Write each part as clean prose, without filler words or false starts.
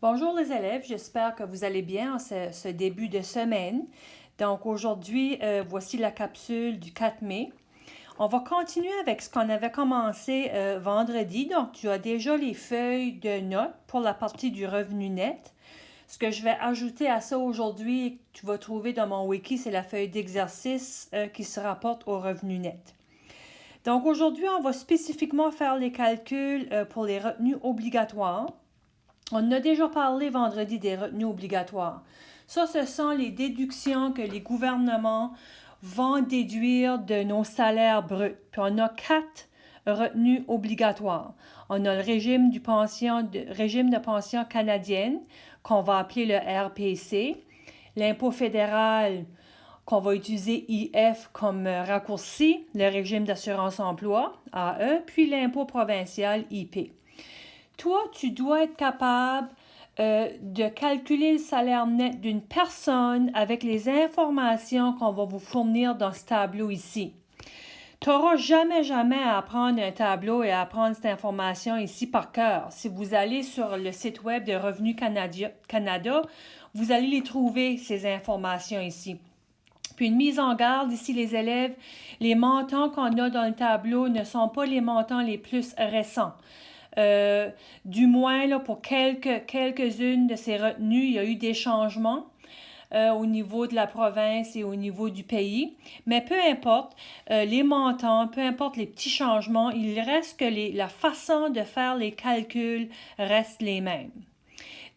Bonjour les élèves, j'espère que vous allez bien en ce début de semaine. Donc aujourd'hui, voici la capsule du 4 mai. On va continuer avec ce qu'on avait commencé vendredi. Donc tu as déjà les feuilles de notes pour la partie du revenu net. Ce que je vais ajouter à ça aujourd'hui, tu vas trouver dans mon wiki, c'est la feuille d'exercice qui se rapporte au revenu net. Donc aujourd'hui, on va spécifiquement faire les calculs pour les retenues obligatoires. On a déjà parlé vendredi des retenues obligatoires. Ça, ce sont les déductions que les gouvernements vont déduire de nos salaires bruts. Puis on a 4 retenues obligatoires. On a le régime de pension canadienne, qu'on va appeler le RPC, l'impôt fédéral, qu'on va utiliser IF comme raccourci, le régime d'assurance emploi, AE, puis l'impôt provincial, IP. Toi, tu dois être capable de calculer le salaire net d'une personne avec les informations qu'on va vous fournir dans ce tableau ici. Tu n'auras jamais à apprendre un tableau et à apprendre cette information ici par cœur. Si vous allez sur le site web de Revenu Canada, vous allez les trouver, ces informations ici. Puis une mise en garde ici, les élèves, les montants qu'on a dans le tableau ne sont pas les montants les plus récents. Du moins, là, pour quelques-unes de ces retenues, il y a eu des changements au niveau de la province et au niveau du pays. Mais peu importe les montants, peu importe les petits changements, il reste que la façon de faire les calculs reste les mêmes.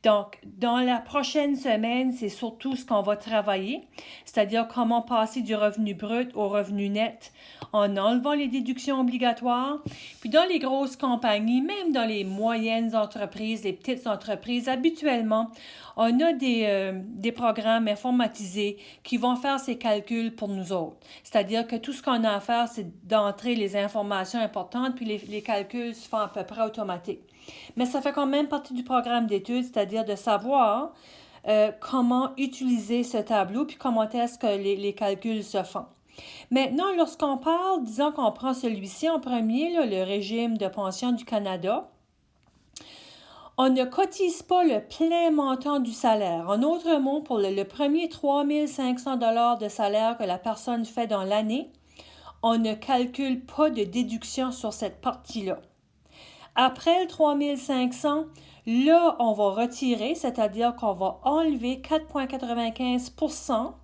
Donc, dans la prochaine semaine, c'est surtout ce qu'on va travailler, c'est-à-dire comment passer du revenu brut au revenu net en enlevant les déductions obligatoires. Puis dans les grosses compagnies, même dans les moyennes entreprises, les petites entreprises, habituellement, on a des programmes informatisés qui vont faire ces calculs pour nous autres. C'est-à-dire que tout ce qu'on a à faire, c'est d'entrer les informations importantes, puis les calculs se font à peu près automatiques. Mais ça fait quand même partie du programme d'études, c'est-à-dire de savoir comment utiliser ce tableau, puis comment est-ce que les calculs se font. Maintenant, lorsqu'on parle, disons qu'on prend celui-ci en premier, là, le régime de pension du Canada, on ne cotise pas le plein montant du salaire. En d'autres mots, pour le premier 3 500 $ de salaire que la personne fait dans l'année, on ne calcule pas de déduction sur cette partie-là. Après le 3 500, là, on va retirer, c'est-à-dire qu'on va enlever 4,95 %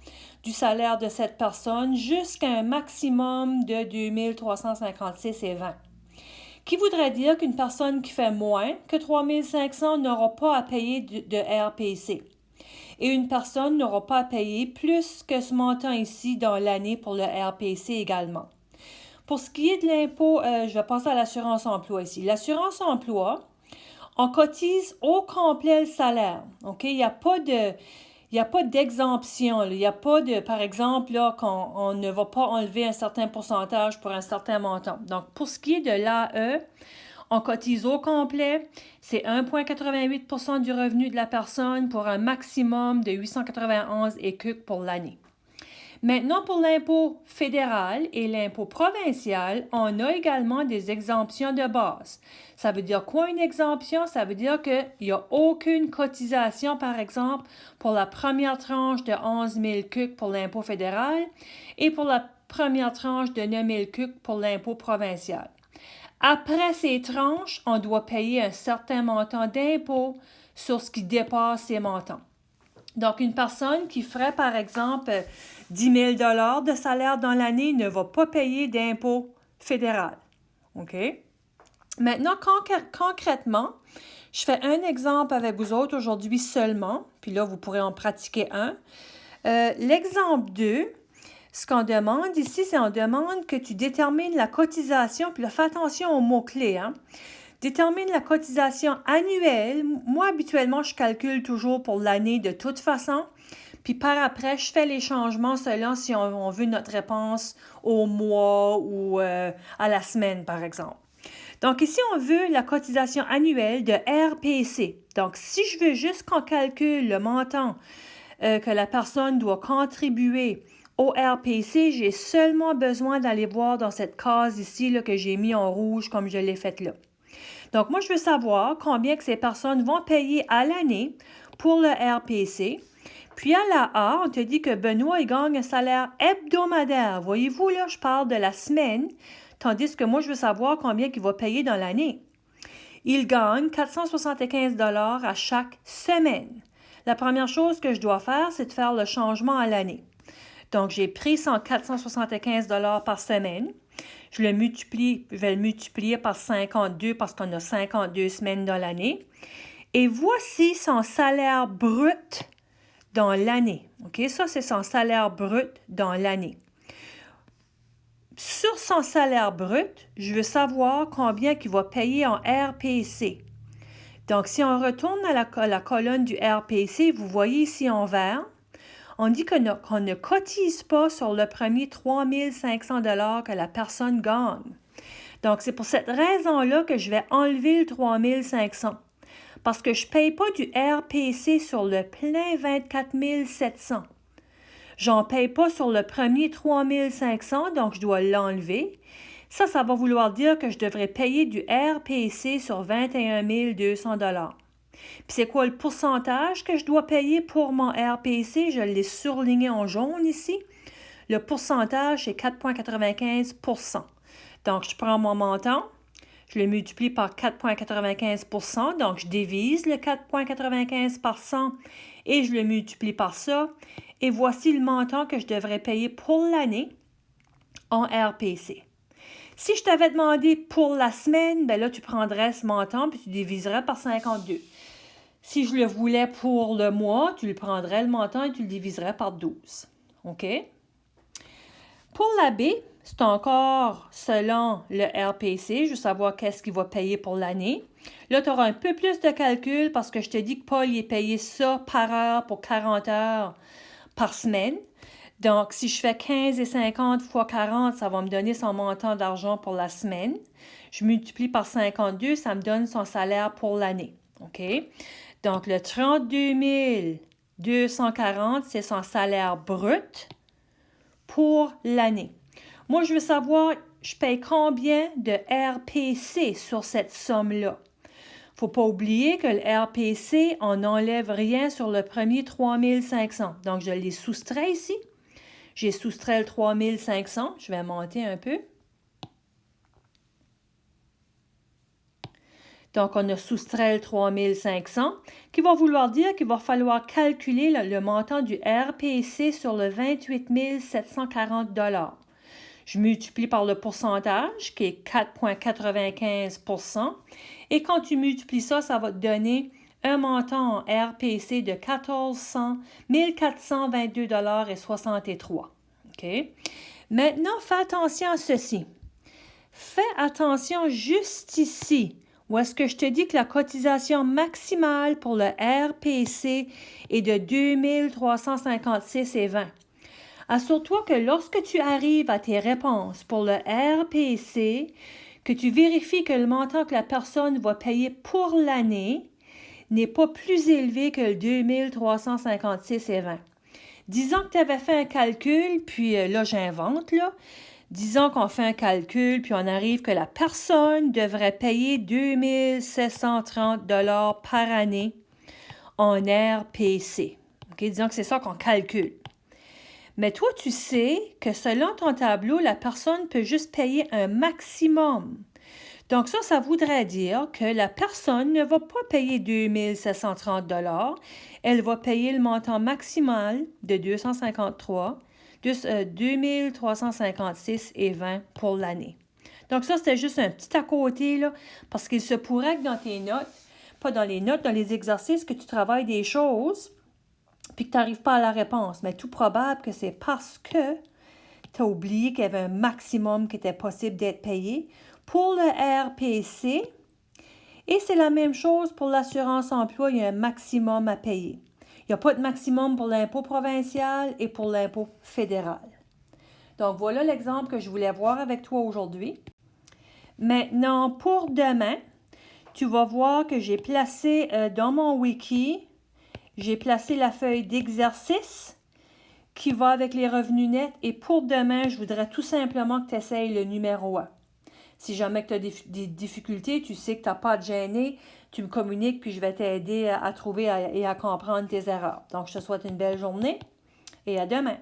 du salaire de cette personne jusqu'à un maximum de 2 356,20 $. Qui voudrait dire qu'une personne qui fait moins que 3 500 n'aura pas à payer de RPC. Et une personne n'aura pas à payer plus que ce montant ici dans l'année pour le RPC également. Pour ce qui est de l'impôt, je vais passer à l'assurance emploi ici. L'assurance emploi, on cotise au complet le salaire. OK? Il n'y a pas d'exemption. Il n'y a pas de, par exemple, là, qu'on ne va pas enlever un certain pourcentage pour un certain montant. Donc, pour ce qui est de l'AE, on cotise au complet. C'est 1,88 % du revenu de la personne pour un maximum de 891 écus pour l'année. Maintenant, pour l'impôt fédéral et l'impôt provincial, on a également des exemptions de base. Ça veut dire quoi une exemption? Ça veut dire qu'il n'y a aucune cotisation, par exemple, pour la première tranche de 11 000 CUC pour l'impôt fédéral et pour la première tranche de 9 000 CUC pour l'impôt provincial. Après ces tranches, on doit payer un certain montant d'impôt sur ce qui dépasse ces montants. Donc, une personne qui ferait, par exemple, 10 000 $ de salaire dans l'année ne va pas payer d'impôt fédéral. OK? Maintenant, concrètement, je fais un exemple avec vous autres aujourd'hui seulement, puis là, vous pourrez en pratiquer un. L'exemple 2, ce qu'on demande ici, c'est on demande que tu détermines la cotisation, puis là, fais attention aux mots-clés, hein? Détermine la cotisation annuelle. Moi, habituellement, je calcule toujours pour l'année de toute façon. Puis par après, je fais les changements selon si on veut notre réponse au mois ou à la semaine, par exemple. Donc ici, on veut la cotisation annuelle de RPC. Donc, si je veux juste qu'on calcule le montant que la personne doit contribuer au RPC, j'ai seulement besoin d'aller voir dans cette case ici là, que j'ai mis en rouge comme je l'ai faite là. Donc, moi, je veux savoir combien que ces personnes vont payer à l'année pour le RPC. Puis à la A, on te dit que Benoît, il gagne un salaire hebdomadaire. Voyez-vous, là, je parle de la semaine, tandis que moi, je veux savoir combien il va payer dans l'année. Il gagne 475 $ à chaque semaine. La première chose que je dois faire, c'est de faire le changement à l'année. Donc, j'ai pris 475 $ par semaine. Je vais le multiplier par 52 parce qu'on a 52 semaines dans l'année. Et voici son salaire brut dans l'année. OK? Ça, c'est son salaire brut dans l'année. Sur son salaire brut, je veux savoir combien il va payer en RPC. Donc, si on retourne à la colonne du RPC, vous voyez ici en vert, on dit qu'on ne cotise pas sur le premier 3 500 $ que la personne gagne. Donc, c'est pour cette raison-là que je vais enlever le 3 500 parce que je ne paye pas du RPC sur le plein 24 700. J'en paye pas sur le premier 3 500, donc je dois l'enlever. Ça va vouloir dire que je devrais payer du RPC sur 21 200 $. Puis c'est quoi le pourcentage que je dois payer pour mon RPC? Je l'ai surligné en jaune ici. Le pourcentage, c'est 4,95 %. Donc, je prends mon montant, je le multiplie par 4,95 %, donc je divise le 4,95 % et je le multiplie par ça. Et voici le montant que je devrais payer pour l'année en RPC. Si je t'avais demandé pour la semaine, ben là, tu prendrais ce montant puis tu diviserais par 52. Si je le voulais pour le mois, tu le prendrais le montant et tu le diviserais par 12. OK? Pour la B, c'est encore selon le RPC. Je veux savoir qu'est-ce qu'il va payer pour l'année. Là, tu auras un peu plus de calcul parce que je te dis que Paul il est payé ça par heure pour 40 heures par semaine. Donc, si je fais 15 et 50 fois 40, ça va me donner son montant d'argent pour la semaine. Je multiplie par 52, ça me donne son salaire pour l'année. OK? Donc, le 32 240, c'est son salaire brut pour l'année. Moi, je veux savoir, je paye combien de RPC sur cette somme-là. Il ne faut pas oublier que le RPC, on n'enlève rien sur le premier 3 500. Donc, je l'ai soustrait ici. J'ai soustrait le 3 500. Je vais monter un peu. Donc, on a soustrait le 3 500, qui va vouloir dire qu'il va falloir calculer le montant du RPC sur le 28 740 $. Je multiplie par le pourcentage, qui est 4,95 %. Et quand tu multiplies ça, ça va te donner un montant en RPC de 1 422,63 $. OK? Maintenant, fais attention à ceci. Fais attention juste ici, où est-ce que je te dis que la cotisation maximale pour le RPC est de 2 356,20 $. Assure-toi que lorsque tu arrives à tes réponses pour le RPC, que tu vérifies que le montant que la personne va payer pour l'année n'est pas plus élevé que le 2 356,20 $. Disons que tu avais fait un calcul, puis là, j'invente, là. Disons qu'on fait un calcul, puis on arrive que la personne devrait payer 2 730 $ par année en RPC. OK? Disons que c'est ça qu'on calcule. Mais toi, tu sais que selon ton tableau, la personne peut juste payer un maximum. Donc ça voudrait dire que la personne ne va pas payer 2 730 $. Elle va payer le montant maximal de 2 356,20 $ pour l'année. Donc ça, c'était juste un petit à côté, là, parce qu'il se pourrait que dans tes notes, pas dans les notes, dans les exercices, que tu travailles des choses, puis que tu n'arrives pas à la réponse. Mais tout probable que c'est parce que tu as oublié qu'il y avait un maximum qui était possible d'être payé pour le RPC. Et c'est la même chose pour l'assurance emploi, il y a un maximum à payer. Il n'y a pas de maximum pour l'impôt provincial et pour l'impôt fédéral. Donc, voilà l'exemple que je voulais voir avec toi aujourd'hui. Maintenant, pour demain, tu vas voir que j'ai placé dans mon wiki, j'ai placé la feuille d'exercice qui va avec les revenus nets. Et pour demain, je voudrais tout simplement que tu essayes le numéro 1. Si jamais tu as des difficultés, tu sais que tu n'as pas à te gêner, tu me communiques, puis je vais t'aider à trouver et à comprendre tes erreurs. Donc, je te souhaite une belle journée et à demain.